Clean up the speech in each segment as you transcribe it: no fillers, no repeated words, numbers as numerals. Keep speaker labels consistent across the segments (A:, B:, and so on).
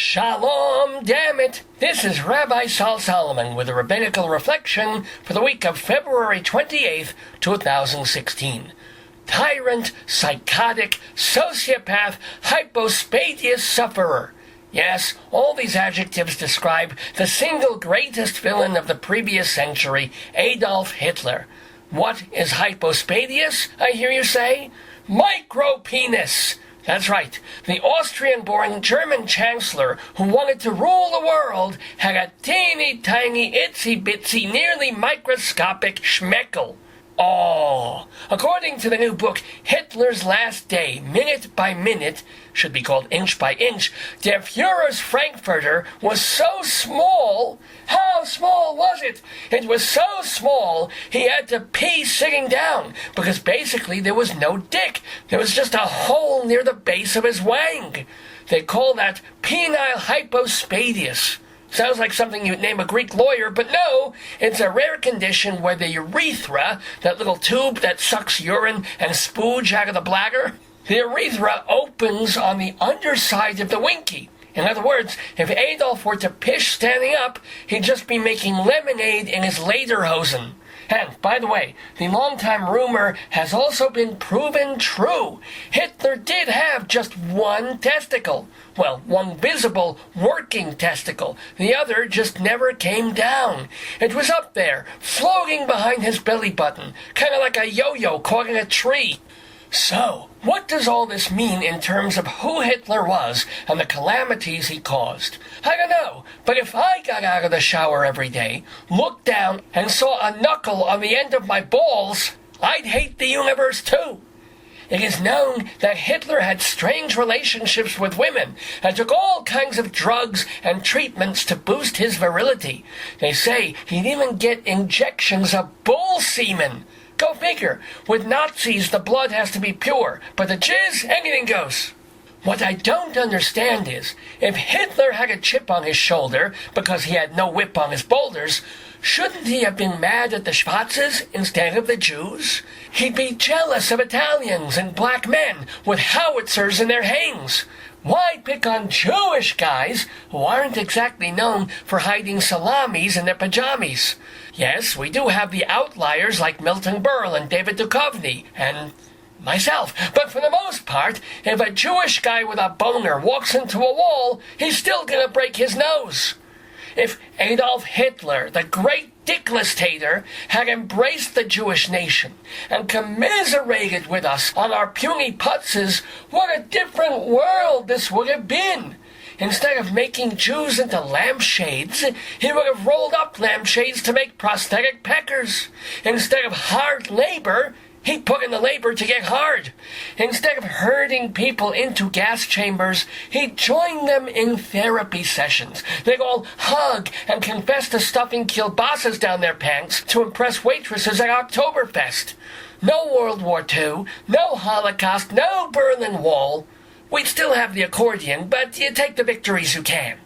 A: Shalom Dammit! This is Rabbi Sol Solomon with a Rabbinical reflection for the week of February 28th, 2016. Tyrant, psychotic, sociopath, hypospadias sufferer. Yes, all these adjectives describe the single greatest villain of the previous century, Adolf Hitler. What is hypospadias, I hear you say? Micropenis! That's right. The Austrian-born German chancellor who wanted to rule the world had a teeny tiny, itsy-bitsy, nearly microscopic schmeckel. Oh, according to the new book, Hitler's Last Day, Minute by Minute, should be called Inch by Inch, Der Führer's Frankfurter was so small. How small was it? It was so small he had to pee sitting down, because basically there was no dick. There was just a hole near the base of his wang. They call that penile hypospadias. Sounds like something you'd name a Greek lawyer, but no, it's a rare condition where the urethra, that little tube that sucks urine and spooge out of the bladder, the urethra opens on the underside of the winky. In other words, if Adolf were to pish standing up, he'd just be making lemonade in his lederhosen. And, by the way, the long-time rumor has also been proven true. Hitler did have just one testicle. Well, one visible, working testicle. The other just never came down. It was up there, floating behind his belly button, kind of like a yo-yo caught in a tree. So, what does all this mean in terms of who Hitler was and the calamities he caused? I don't know, but if I got out of the shower every day, looked down, and saw a knuckle on the end of my balls, I'd hate the universe too. It is known that Hitler had strange relationships with women and took all kinds of drugs and treatments to boost his virility. They say he'd even get injections of bull semen. Go figure. With Nazis, the blood has to be pure, but the jizz, anything goes. What I don't understand is, if Hitler had a chip on his shoulder because he had no whip on his boulders, shouldn't he have been mad at the Schwarzes instead of the Jews? He'd be jealous of Italians and black men with howitzers in their hangs. Why pick on Jewish guys who aren't exactly known for hiding salamis in their pajamas? Yes, we do have the outliers like Milton Berle and David Duchovny, and myself. But for the most part, if a Jewish guy with a boner walks into a wall, he's still gonna break his nose. If Adolf Hitler, the great dickless-tater, had embraced the Jewish nation and commiserated with us on our puny putzes, what a different world this would have been. Instead of making Jews into lampshades, he would have rolled up lampshades to make prosthetic peckers. Instead of hard labor, he put in the labor to get hard. Instead of herding people into gas chambers, he joined them in therapy sessions. They'd all hug and confess to stuffing kielbasa's down their pants to impress waitresses at Oktoberfest. No World War II, no Holocaust, no Berlin Wall. We'd still have the accordion, but you take the victories you can.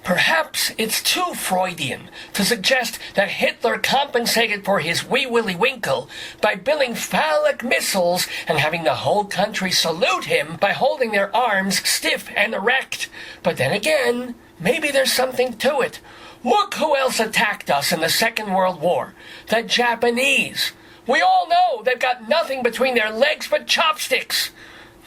A: Perhaps it's too Freudian to suggest that Hitler compensated for his wee willy winkle by building phallic missiles and having the whole country salute him by holding their arms stiff and erect. But then again, maybe there's something to it. Look who else attacked us in the Second World War. The Japanese. We all know they've got nothing between their legs but chopsticks.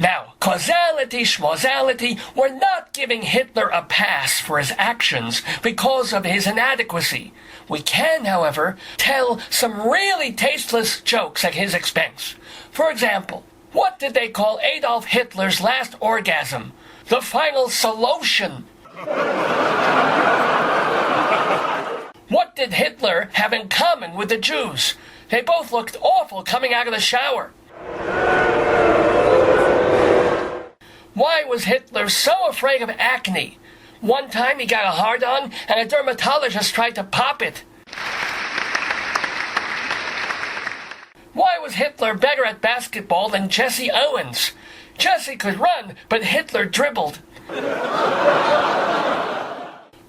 A: Now, causality, schmausality, we're not giving Hitler a pass for his actions because of his inadequacy. We can, however, tell some really tasteless jokes at his expense. For example, what did they call Adolf Hitler's last orgasm? The final solution. What did Hitler have in common with the Jews? They both looked awful coming out of the shower. Why was Hitler so afraid of acne? One time he got a hard-on and a dermatologist tried to pop it. Why was Hitler better at basketball than Jesse Owens? Jesse could run, but Hitler dribbled.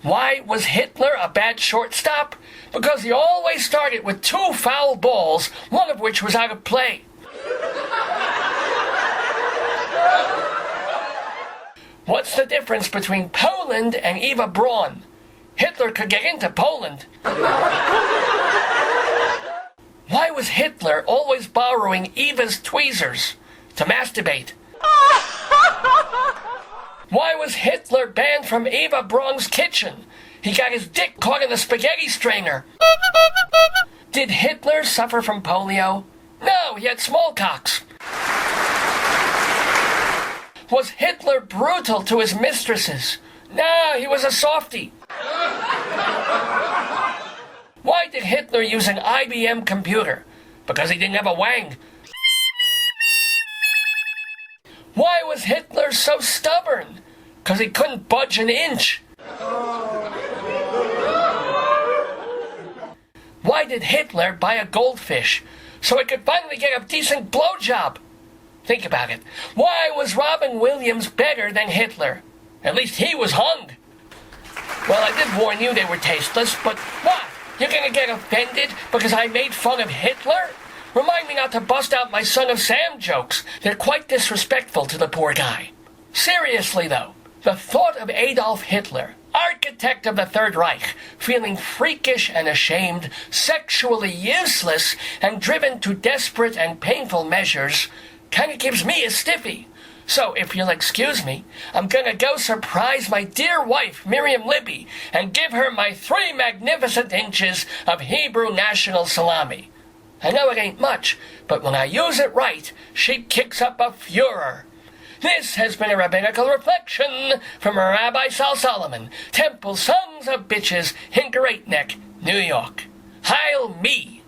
A: Why was Hitler a bad shortstop? Because he always started with 2 foul balls, one of which was out of play. What's the difference between polo Poland and Eva Braun. Hitler could get into Poland. Why was Hitler always borrowing Eva's tweezers to masturbate? Why was Hitler banned from Eva Braun's kitchen? He got his dick caught in the spaghetti strainer. Did Hitler suffer from polio? No, he had smallpox. Was Hitler brutal to his mistresses? No, he was a softie. Why did Hitler use an IBM computer? Because he didn't have a wang. Why was Hitler so stubborn? Because he couldn't budge an inch. Why did Hitler buy a goldfish? So he could finally get a decent blowjob. Think about it. Why was Robin Williams better than Hitler? At least he was hung. Well, I did warn you they were tasteless, but what? You're gonna get offended because I made fun of Hitler? Remind me not to bust out my Son of Sam jokes. They're quite disrespectful to the poor guy. Seriously, though, the thought of Adolf Hitler, architect of the Third Reich, feeling freakish and ashamed, sexually useless, and driven to desperate and painful measures, kind of gives me a stiffy. So, if you'll excuse me, I'm gonna go surprise my dear wife, Miriam Libby, and give her my 3 magnificent inches of Hebrew national salami. I know it ain't much, but when I use it right, she kicks up a furor. This has been a Rabbinical reflection from Rabbi Sol Solomon, Temple Sons of Bitches in Great Neck, New York. Heil me!